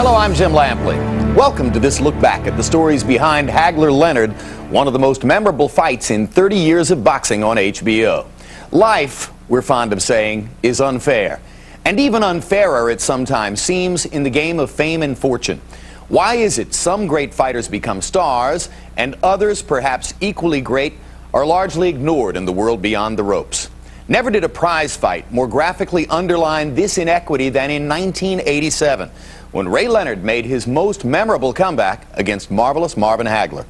Hello, I'm Jim Lampley. Welcome to this look back at the stories behind Hagler Leonard, one of the most memorable fights in 30 years of boxing on HBO. Life, we're fond of saying, is unfair. And even unfairer it sometimes seems in the game of fame and fortune. Why is it some great fighters become stars and others, perhaps equally great, are largely ignored in the world beyond the ropes? Never did a prize fight more graphically underline this inequity than in 1987, when Ray Leonard made his most memorable comeback against marvelous Marvin Hagler.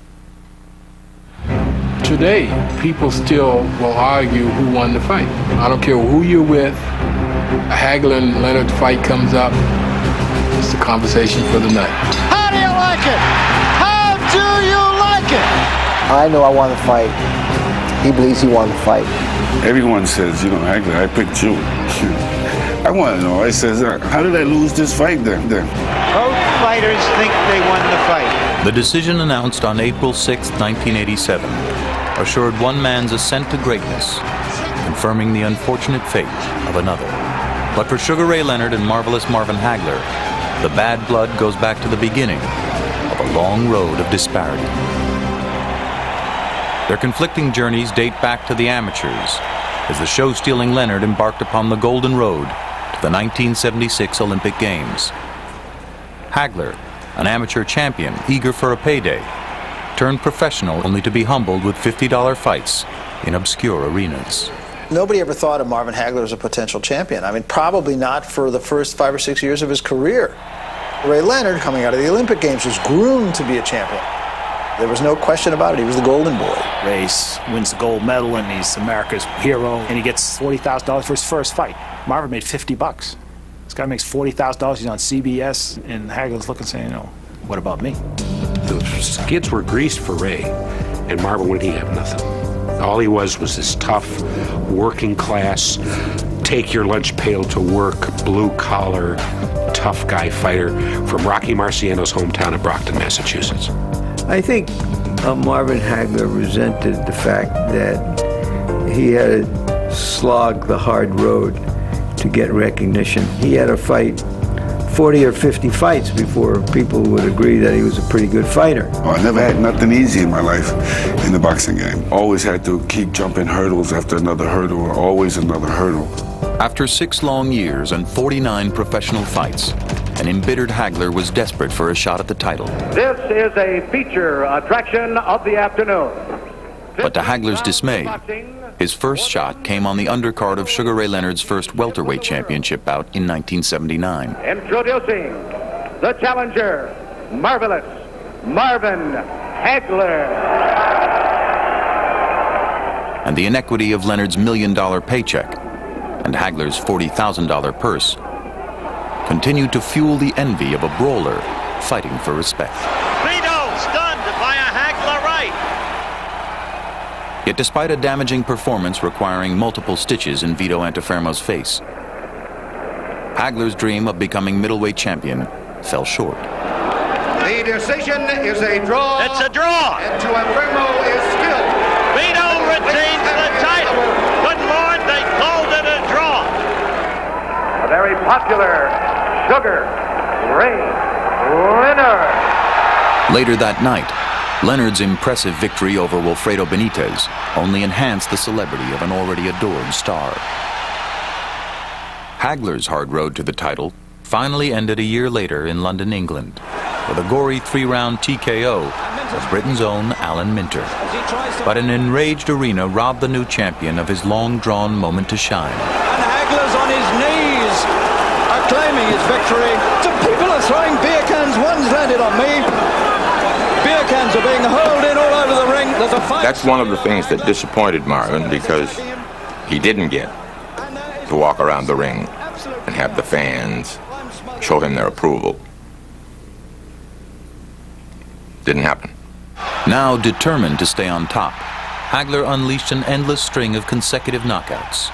Today, people still will argue who won the fight. I don't care who you're with. A Hagler and Leonard fight comes up. It's the conversation for the night. How do you like it? How do you like it? I know I won the fight. He believes he won the fight. Everyone says, Hagler, I picked you. I want to know. I says, how did I lose this fight then? Both fighters think they won the fight. The decision announced on April 6, 1987, assured one man's ascent to greatness, confirming the unfortunate fate of another. But for Sugar Ray Leonard and marvelous Marvin Hagler, the bad blood goes back to the beginning of a long road of disparity. Their conflicting journeys date back to the amateurs, as the show-stealing Leonard embarked upon the golden road to the 1976 Olympic Games. Hagler, an amateur champion eager for a payday, turned professional only to be humbled with $50 fights in obscure arenas. Nobody ever thought of Marvin Hagler as a potential champion. I mean, probably not for the first 5 or 6 years of his career. Ray Leonard, coming out of the Olympic Games, was groomed to be a champion. There was no question about it. He was the golden boy. Race wins the gold medal, and he's America's hero, and he gets $40,000 for his first fight. Marvin made $50. This guy makes $40,000. He's on CBS, and Hagler's looking, saying, what about me? The skids were greased for Ray, and Marvin, what did he have? Nothing. All he was this tough, working class, take your lunch pail to work, blue collar, tough guy fighter from Rocky Marciano's hometown of Brockton, Massachusetts. I think Marvin Hagler resented the fact that he had to slog the hard road to get recognition. He had to fight 40 or 50 fights before people would agree that he was a pretty good fighter. Well, I never had nothing easy in my life in the boxing game. Always had to keep jumping hurdles after another hurdle, always another hurdle. After 6 long years and 49 professional fights, an embittered Hagler was desperate for a shot at the title. This is a feature attraction of the afternoon. But to Hagler's dismay, his first shot came on the undercard of Sugar Ray Leonard's first welterweight championship bout in 1979. Introducing the challenger, marvelous Marvin Hagler. And the inequity of Leonard's $1 million paycheck and Hagler's $40,000 purse continued to fuel the envy of a brawler fighting for respect. Vito stunned by a Hagler right. Yet despite a damaging performance requiring multiple stitches in Vito Antuofermo's face, Hagler's dream of becoming middleweight champion fell short. The decision is a draw. It's a draw. Antuofermo is skilled. Vito retains the title. Good Lord, they called it a draw. A very popular Sugar Ray Leonard. Later that night, Leonard's impressive victory over Wilfredo Benitez only enhanced the celebrity of an already adored star. Hagler's hard road to the title finally ended a year later in London, England, with a gory 3-round TKO of Britain's own Alan Minter. But an enraged arena robbed the new champion of his long-drawn moment to shine. And Hagler's on his knees, acclaiming his victory. Some people are throwing beer cans. One's landed on me. Beer cans are being hurled in all over the ring. There's a fight. That's one of the things that disappointed Marvin, because he didn't get to walk around the ring and have the fans show him their approval. Didn't happen. Now determined to stay on top, Hagler unleashed an endless string of consecutive knockouts,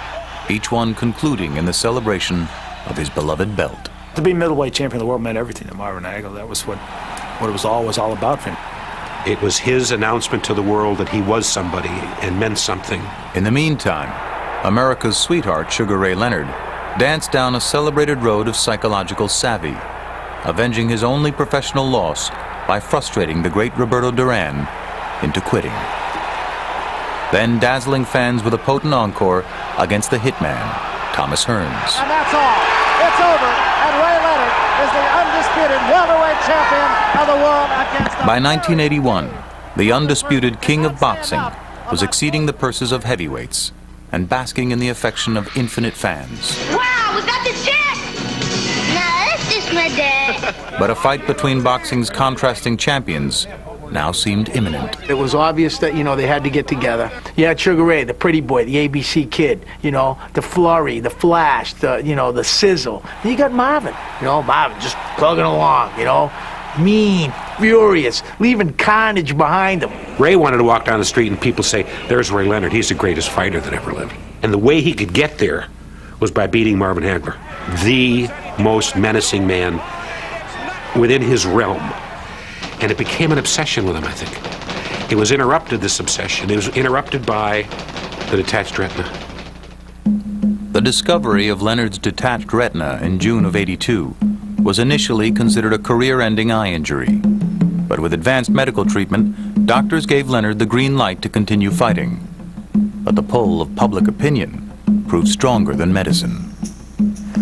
each one concluding in the celebration of his beloved belt. To be middleweight champion of the world meant everything to Marvin Hagler. That was what it was all about for him. It was his announcement to the world that he was somebody and meant something. In the meantime, America's sweetheart, Sugar Ray Leonard, danced down a celebrated road of psychological savvy, avenging his only professional loss by frustrating the great Roberto Duran into quitting. Then dazzling fans with a potent encore against the hitman, Thomas Hearns. And that's all. It's over, and Ray Leonard is the undisputed welterweight champion of the world against the... By 1981, the undisputed king of boxing was exceeding the purses of heavyweights and basking in the affection of infinite fans. Wow, was that the chick? No, that's just my dad. But a fight between boxing's contrasting champions now seemed imminent. It was obvious that, they had to get together. You had Sugar Ray, the pretty boy, the ABC kid, the flurry, the flash, the sizzle. And you got Marvin, Marvin just plugging along, mean, furious, leaving carnage behind him. Ray wanted to walk down the street and people say, there's Ray Leonard, he's the greatest fighter that ever lived. And the way he could get there was by beating Marvin Hagler, the most menacing man within his realm. And it became an obsession with him, I think. It was interrupted, this obsession. It was interrupted by the detached retina. The discovery of Leonard's detached retina in June of '82 was initially considered a career-ending eye injury. But with advanced medical treatment, doctors gave Leonard the green light to continue fighting. But the pull of public opinion proved stronger than medicine.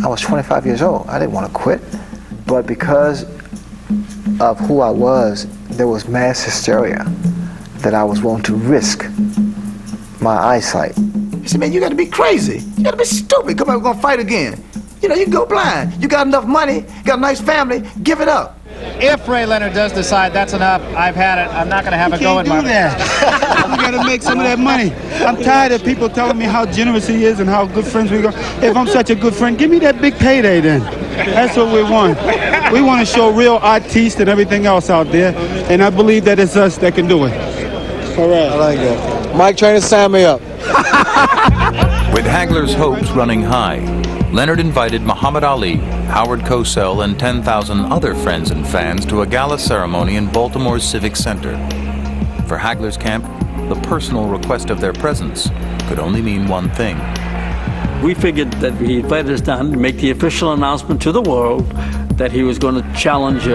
I was 25 years old. I didn't want to quit. But because of who I was, there was mass hysteria that I was willing to risk my eyesight. He said, man, you got to be crazy. You got to be stupid. Come on, we're going to fight again. You can go blind. You got enough money, got a nice family, give it up. If Ray Leonard does decide that's enough, I've had it, I'm not going to have a go at Marvin. You got to make some of that money. I'm tired of people telling me how generous he is and how good friends we go. If I'm such a good friend, give me that big payday then. That's what we want. We want to show real artists and everything else out there, and I believe that it's us that can do it. All right. I like that. Mike trying to sign me up. With Hagler's hopes running high, Leonard invited Muhammad Ali, Howard Cosell, and 10,000 other friends and fans to a gala ceremony in Baltimore's Civic Center. For Hagler's camp, the personal request of their presence could only mean one thing. We figured that he invited us down to make the official announcement to the world that he was going to challenge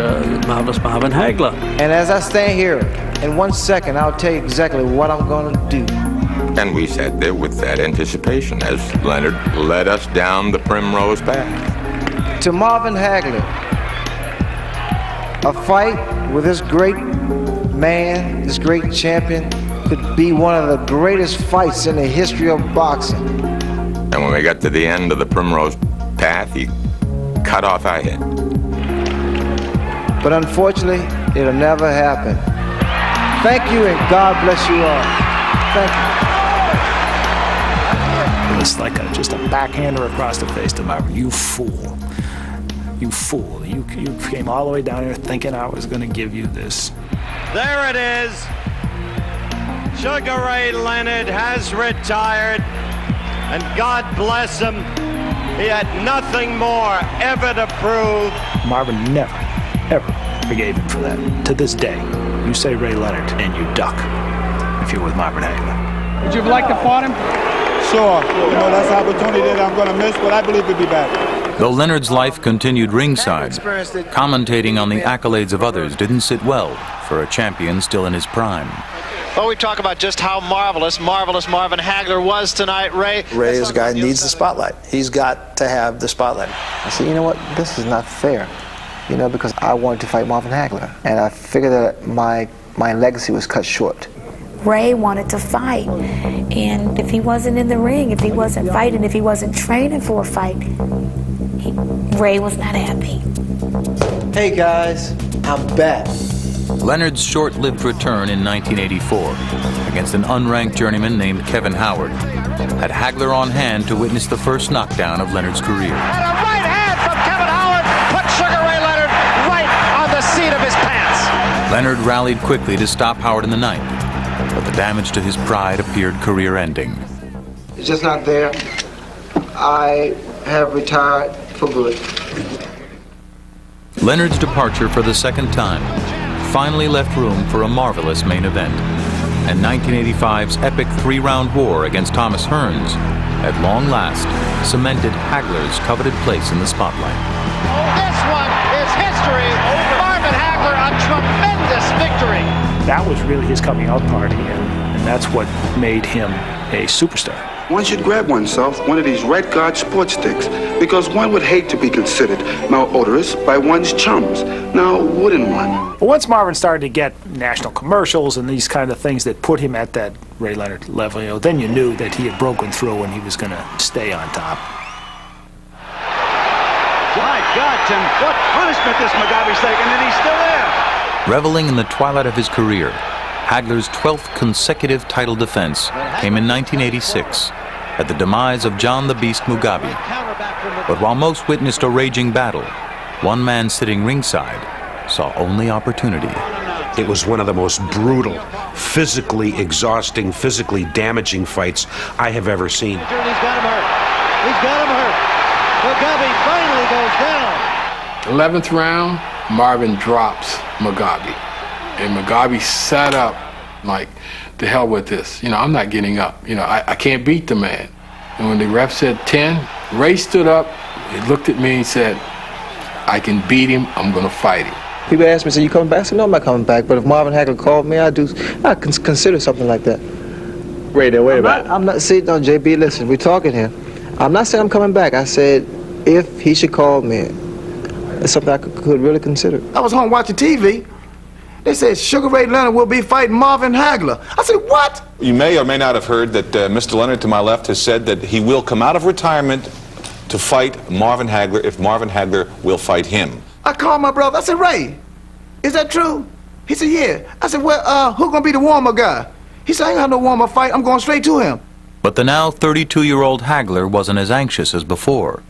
marvelous Marvin Hagler. And as I stand here, in 1 second, I'll tell you exactly what I'm going to do. And we sat there with that anticipation as Leonard led us down the primrose path. To Marvin Hagler, a fight with this great man, this great champion, could be one of the greatest fights in the history of boxing. And when we got to the end of the primrose path, he cut off our head. But unfortunately, it'll never happen. Thank you, and God bless you all. Thank you. It was like just a backhander across the face to Marvin. You fool. You fool. You came all the way down here thinking I was going to give you this. There it is. Sugar Ray Leonard has retired, and God bless him. He had nothing more ever to prove. Marvin never, ever forgave him for that. To this day, you say Ray Leonard and you duck if you're with Marvin Hagler. Would you have liked to fight him? Sure. That's an opportunity that I'm going to miss, but I believe he'll be back. Though Leonard's life continued ringside, commentating on the accolades of others didn't sit well for a champion still in his prime. Well, we talk about just how marvelous Marvin Hagler was tonight, Ray. Ray is a guy who needs the spotlight. He's got to have the spotlight. I said, you know what? This is not fair. Because I wanted to fight Marvin Hagler. And I figured that my legacy was cut short. Ray wanted to fight, and if he wasn't in the ring, if he wasn't fighting, if he wasn't training for a fight, Ray was not happy. Hey guys, I'm back. Leonard's short-lived return in 1984 against an unranked journeyman named Kevin Howard had Hagler on hand to witness the first knockdown of Leonard's career. And a right hand from Kevin Howard put Sugar Ray Leonard right on the seat of his pants. Leonard rallied quickly to stop Howard in the ninth, but the damage to his pride appeared career-ending. It's just not there. I have retired for good. Leonard's departure for the second time finally left room for a marvelous main event, and 1985's epic three-round war against Thomas Hearns at long last cemented Hagler's coveted place in the spotlight. This one is is history. Marvin Hagler, a tremendous victory. That was really his coming out party, and that's what made him a superstar. One should grab oneself one of these Red Guard sports sticks because one would hate to be considered malodorous by one's chums. Now, wouldn't one? But once Marvin started to get national commercials and these kind of things that put him at that Ray Leonard level, then you knew that he had broken through and he was going to stay on top. My God, Tim, what punishment this Mugabe's taken, and he's still there. Reveling in the twilight of his career, Hagler's 12th consecutive title defense came in 1986 at the demise of John the Beast Mugabe. But while most witnessed a raging battle, one man sitting ringside saw only opportunity. It was one of the most brutal, physically exhausting, physically damaging fights I have ever seen. He's got him hurt. He's got him hurt. Mugabe finally goes down. 11th round, Marvin drops Mugabe. And Mugabe sat up like, the hell with this. I'm not getting up. I can't beat the man. And when the ref said 10, Ray stood up, he looked at me and said, I can beat him, I'm going to fight him. People ask me, you coming back? I said, no, I'm not coming back. But if Marvin Hagler called me, I consider something like that. Ray, wait about it. I'm not saying, no, JB, listen, we're talking here. I'm not saying I'm coming back. I said, if he should call me, it's something I could really consider. I was home watching TV. They said Sugar Ray Leonard will be fighting Marvin Hagler. I said, what? You may or may not have heard that Mr. Leonard to my left has said that he will come out of retirement to fight Marvin Hagler if Marvin Hagler will fight him. I called my brother. I said, Ray, is that true? He said, yeah. I said, well, who's going to be the warm-up guy? He said, I ain't got no warm-up fight. I'm going straight to him. But the now 32-year-old Hagler wasn't as anxious as before.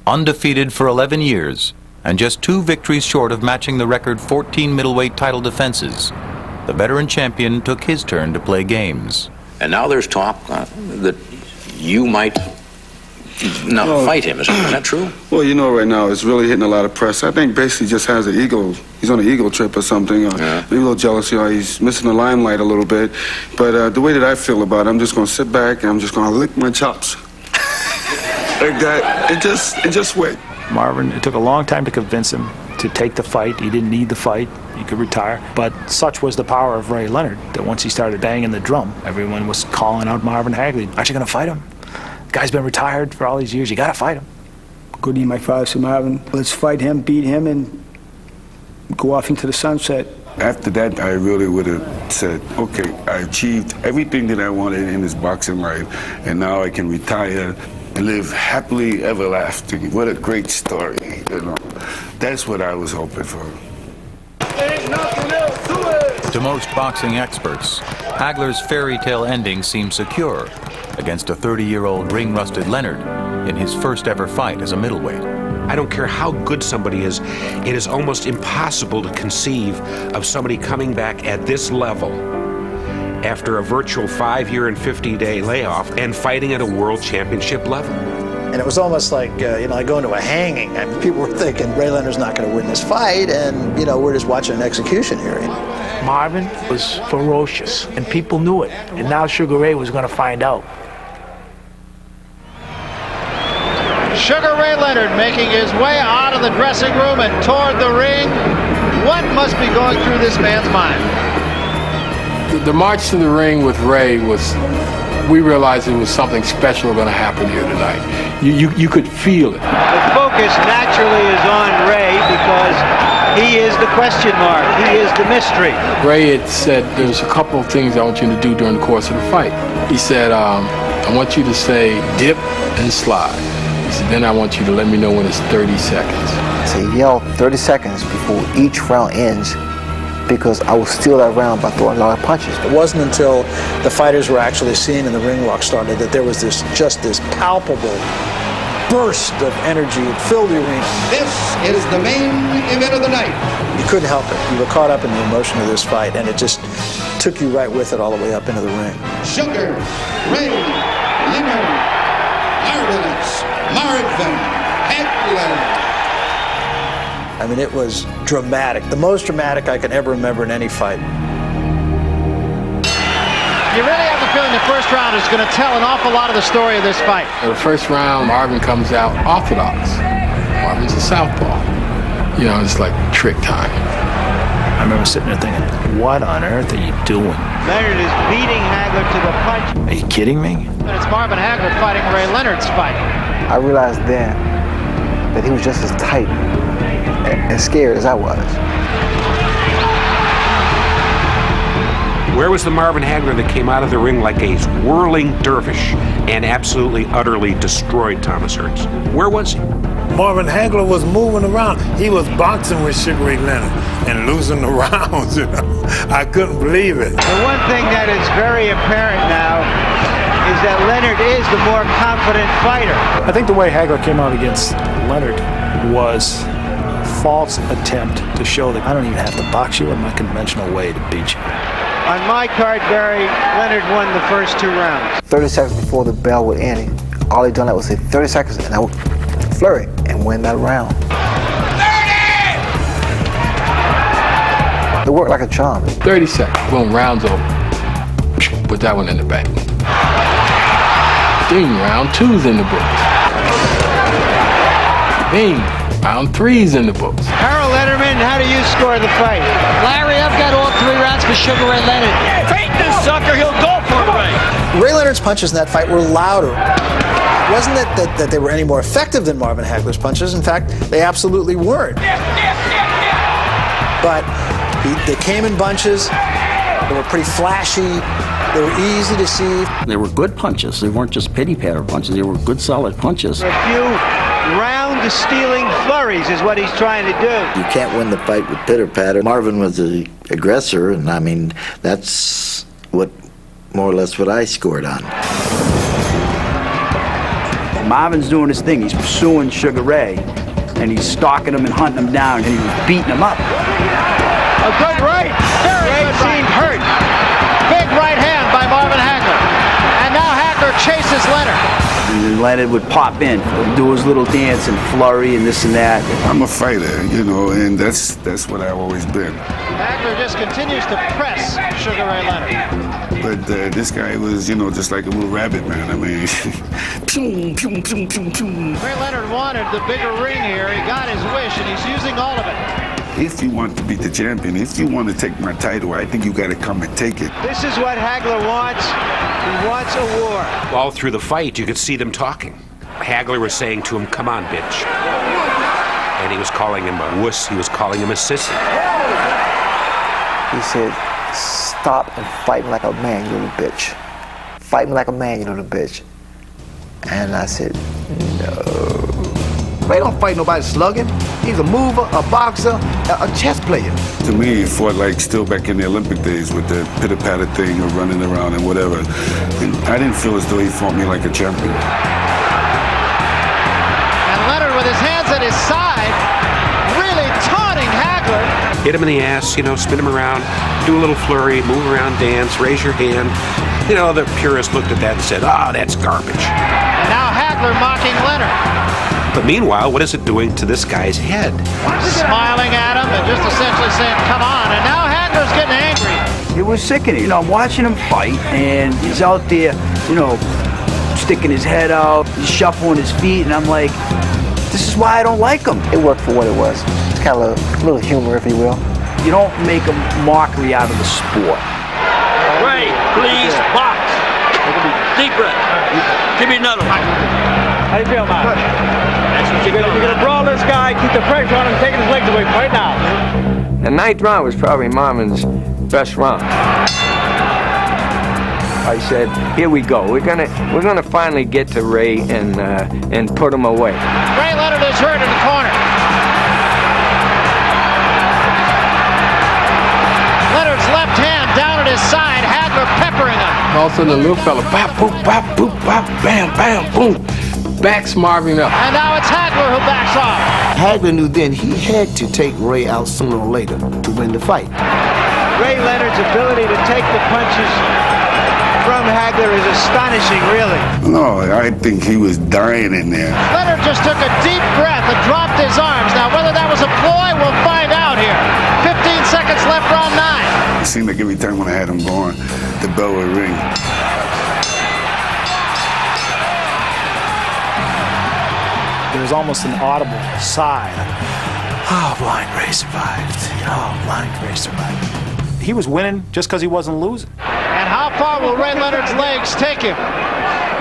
Undefeated for 11 years, and just 2 victories short of matching the record 14 middleweight title defenses, the veteran champion took his turn to play games. And now there's talk that you might not fight him. Is that true? Well, right now it's really hitting a lot of press. I think basically just has an ego. He's on an ego trip or something. Maybe a little jealousy. He's missing the limelight a little bit. But the way that I feel about it, I'm just going to sit back and I'm just going to lick my chops. Like that. And just wait. Marvin, it took a long time to convince him to take the fight. He didn't need the fight. He could retire. But such was the power of Ray Leonard that once he started banging the drum, everyone was calling out Marvin Hagler. Aren't you going to fight him? The guy's been retired for all these years. You got to fight him. Good evening, my father said, Marvin, let's fight him, beat him, and go off into the sunset. After that, I really would have said, okay, I achieved everything that I wanted in this boxing life, and now I can retire and live happily ever lasting. What a great story, That's what I was hoping for. To most boxing experts, Hagler's fairy tale ending seemed secure against a 30-year-old ring-rusted Leonard in his first ever fight as a middleweight. I don't care how good somebody is, it is almost impossible to conceive of somebody coming back at this level after a virtual 5-year and 50-day layoff and fighting at a world championship level. And it was almost like, like going to a hanging. I mean, people were thinking Ray Leonard's not going to win this fight, and, we're just watching an execution here. Marvin was ferocious, and people knew it. And now Sugar Ray was going to find out. Sugar Ray Leonard making his way out of the dressing room and toward the ring. What must be going through this man's mind? The march to the ring with Ray we realized it was something special going to happen here tonight. You could feel it. The focus naturally is on Ray because he is the question mark. He is the mystery. Ray had said there's a couple of things I want you to do during the course of the fight. He said, I want you to say dip and slide. He said, then I want you to let me know when it's 30 seconds. So yell 30 seconds before each round ends, because I will steal that round by throwing a lot of punches. It wasn't until the fighters were actually seen and the ring walk started that there was this palpable burst of energy. It filled the arena. This is the main event of the night. You couldn't help it. You were caught up in the emotion of this fight, and it just took you right with it all the way up into the ring. Sugar Ray Leonard, Marvin Hagler. I mean, it was dramatic. The most dramatic I can ever remember in any fight. You really have the feeling the first round is going to tell an awful lot of the story of this fight. In the first round, Marvin comes out orthodox. Marvin's a southpaw. You know, it's like trick time. I remember sitting there thinking, what on earth are you doing? Leonard is beating Hagler to the punch. Are you kidding me? And it's Marvin Hagler fighting Ray Leonard's fight. I realized then that he was just as tight and scared as I was. Where was the Marvin Hagler that came out of the ring like a whirling dervish and absolutely, utterly destroyed Thomas Hearns? Where was he? Marvin Hagler was moving around. He was boxing with Sugar Ray Leonard and losing the rounds, you know. I couldn't believe it. The one thing that is very apparent now is that Leonard is the more confident fighter. I think the way Hagler came out against Leonard was a false attempt to show that I don't even have to box you in my conventional way to beat you. On my card, Barry, Leonard won the first 2 rounds. 30 seconds before the bell would end, all he done that was say 30 seconds, and I would flurry and win that round. 30! It worked like a charm. 30 seconds, boom, round's over. Put that one in the bank. Ding, round 2's in the books. Ding, round 3's in the books. Harold Letterman, how do you score the fight? Larry, I've got all 3 rounds for Sugar Ray Leonard. Fake this sucker, he'll go for it, Ray. Ray Leonard's punches in that fight were louder. It wasn't that they were any more effective than Marvin Hagler's punches. In fact, they absolutely weren't. But they came in bunches. They were pretty flashy. They were easy to see. They were good punches. They weren't just pity-patter punches. They were good, solid punches. A few round-stealing flurries is what he's trying to do. You can't win the fight with pitter-patter. Marvin was the aggressor, and I mean, that's what more or less what I scored on. Marvin's doing his thing. He's pursuing Sugar Ray, and he's stalking him and hunting him down, and he was beating him up. A good right. Ray seemed hurt. Big right hand by Marvin Hagler. And now Hagler chases Leonard. And Leonard would pop in, do his little dance and flurry and this and that. I'm a fighter, you know, and that's what I've always been. Hagler just continues to press Sugar Ray Leonard. But this guy was, you know, just like a little rabbit, man. I mean, pew, pew, pew, pew, pew. Ray Leonard wanted the bigger ring here. He got his wish, and he's using all of it. If you want to be the champion, if you want to take my title, I think you got to come and take it. This is what Hagler wants. He wants a war. All through the fight, you could see them talking. Hagler was saying to him, "Come on, bitch." And he was calling him a wuss. He was calling him a sissy. He said, "Stop and fight me like a man, you little bitch. Fight me like a man, you little bitch." And I said, "No." Ray don't fight nobody slugging. He's a mover, a boxer, a chess player. To me, he fought like still back in the Olympic days with the pitter-patter thing of running around and whatever. And I didn't feel as though he fought me like a champion. And Leonard with his hands at his side, really taunting Hagler. Hit him in the ass, you know, spin him around, do a little flurry, move around, dance, raise your hand. You know, the purists looked at that and said, "Ah, that's garbage." And now Hagler mocking Leonard. But meanwhile, what is it doing to this guy's head? Smiling at him and just essentially saying, "Come on." And now Hagler's getting angry. It was sickening. You know, I'm watching him fight, and he's out there, you know, sticking his head out, he's shuffling his feet, and I'm like, this is why I don't like him. It worked for what it was. It's kind of a little humor, if you will. You don't make a mockery out of the sport. Ray, please, box. Deep breath. Give me another one. How do you feel, man? You're going to brawl this guy, keep the pressure on him, taking his legs away right now. The 9th round was probably Marvin's best round. I said, "Here we go. We're gonna finally get to Ray and put him away." Ray Leonard is hurt in the corner. Leonard's left hand down at his side. Hagler peppering him. All of a sudden, the little fella, bop, boop, bop, boop, bop, bam, bam, boom, backs Marvin up. And now it's Hagler who backs off. Hagler knew then he had to take Ray out sooner or later to win the fight. Ray Leonard's ability to take the punches from Hagler is astonishing, really. No, I think he was dying in there. Leonard just took a deep breath and dropped his arms. Now, whether that was a ploy, we'll find out here. 15 seconds left, round 9. It seemed like every time when I had him going, the bell would ring. There was almost an audible sigh Oh, Blind Ray survived. Oh, Blind Ray survived. He was winning just because he wasn't losing. And how far will Ray Leonard's legs take him?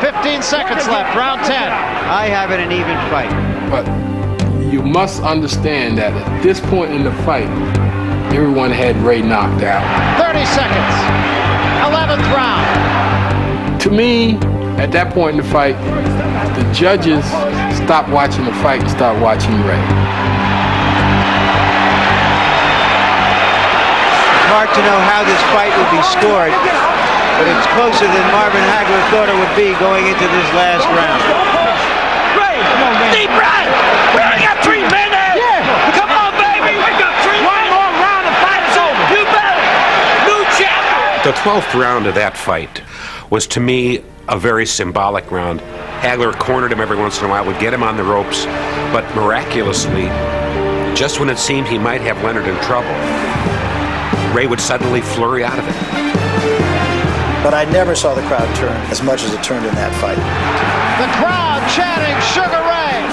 15 seconds left, round 10. I have it an even fight. But you must understand that at this point in the fight, everyone had Ray knocked out. 30 seconds. 11th round. To me, at that point in the fight, the judges stopped watching the fight and started watching Ray. It's hard to know how this fight would be scored, but it's closer than Marvin Hagler thought it would be going into this last round. Ray, deep breath. We only got 3 minutes. Yeah. Come on, baby. We got 3 minutes. One more round, the fight is over. You better. New champion. The 12th round of that fight was, to me, a very symbolic round. Hagler cornered him every once in a while, would get him on the ropes, but miraculously, just when it seemed he might have Leonard in trouble, Ray would suddenly flurry out of it. But I never saw the crowd turn as much as it turned in that fight. The crowd chanting Sugar Ray.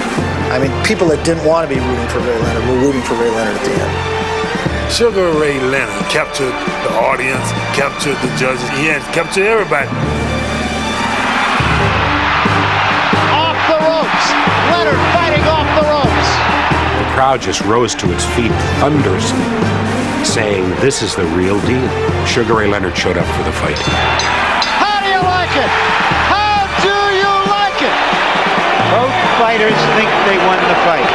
I mean, people that didn't want to be rooting for Ray Leonard were rooting for Ray Leonard at the end. Sugar Ray Leonard captured the audience, captured the judges. He had captured everybody. Off the ropes. Leonard fighting off the ropes. The crowd just rose to its feet thunderously, saying, "This is the real deal." Sugar Ray Leonard showed up for the fight. How do you like it? How do you like it? Both fighters think they won the fight.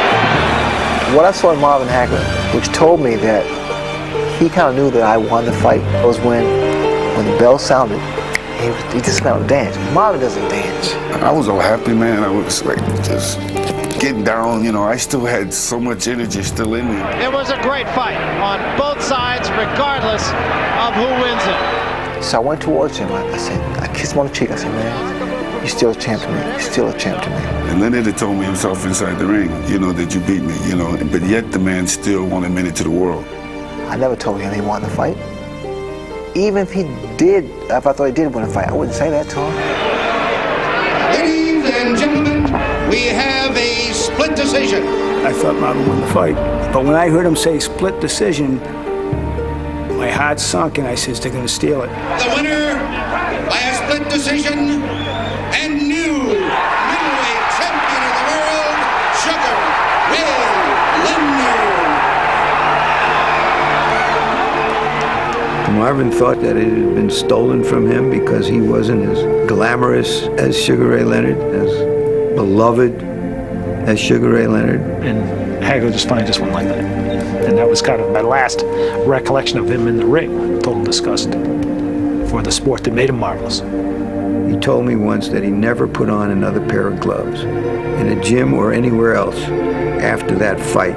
What I saw in Marvin Hagler, which told me that he kind of knew that I won the fight, was when the bell sounded, he just kind of danced. Marvin doesn't dance. I was all happy, man. I was like just getting down, you know. I still had so much energy still in me. It was a great fight on both sides, regardless of who wins it. So I went towards him. I said, I kissed him on the cheek. I said, man, you're still a champ to me. You're still a champ to me. And Leonard had told me himself inside the ring, you know, that you beat me, you know. But yet the man still wanted me to the world. I never told him he won the fight. Even if he did, if I thought he did win a fight, I wouldn't say that to him. Ladies and gentlemen, we have a split decision. I thought Marvin won the fight. But when I heard him say split decision, my heart sunk and I says, they're going to steal it. The winner by a split decision and new middleweight champion of the world, Sugar Ray Leonard. Marvin thought that it had been stolen from him because he wasn't as glamorous as Sugar Ray Leonard, as beloved as Sugar Ray Leonard. And Hagler just finally just went like that. And that was kind of my last recollection of him in the ring. Total disgust for the sport that made him marvelous. He told me once that he never put on another pair of gloves in a gym or anywhere else after that fight.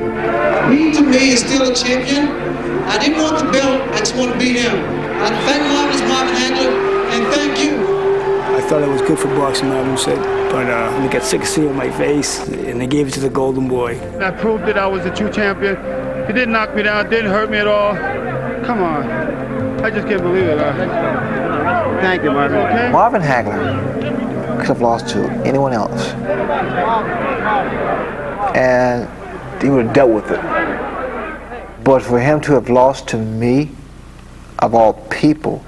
He, to me, is still a champion. I didn't want the belt, I just want to beat him. I thank Marvin Hagler, and thank you. I thought it was good for boxing, Marvin said, but I got sick of seeing my face, and they gave it to the Golden Boy. I proved that I was a true champion. He didn't knock me down, didn't hurt me at all. Come on. I just can't believe it. Thank you, Marvin. Okay? Marvin Hagler could have lost to anyone else. And he would have dealt with it. But for him to have lost to me, of all people.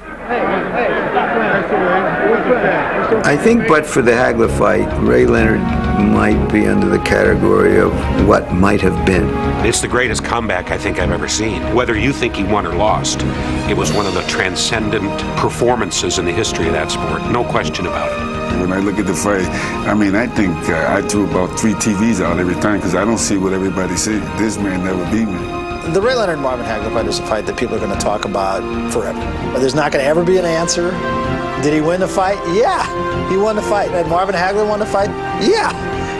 I think but for the Hagler fight, Ray Leonard might be under the category of what might have been. It's the greatest comeback I think I've ever seen. Whether you think he won or lost, it was one of the transcendent performances in the history of that sport. No question about it. When I look at the fight, I mean, I think I threw about 3 TVs out every time because I don't see what everybody sees. This man never beat me. The Ray Leonard-Marvin Hagler fight is a fight that people are going to talk about forever. But there's not going to ever be an answer. Did he win the fight? Yeah, he won the fight. Did Marvin Hagler won the fight? Yeah,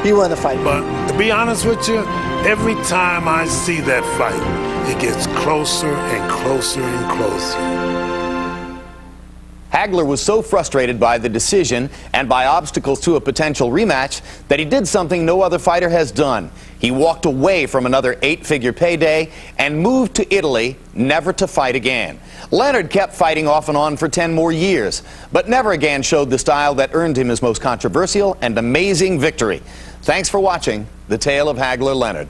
he won the fight. But to be honest with you, every time I see that fight, it gets closer and closer and closer. Hagler was so frustrated by the decision and by obstacles to a potential rematch that he did something no other fighter has done. He walked away from another 8-figure payday and moved to Italy, never to fight again. Leonard kept fighting off and on for 10 more years, but never again showed the style that earned him his most controversial and amazing victory. Thanks for watching The Tale of Hagler Leonard.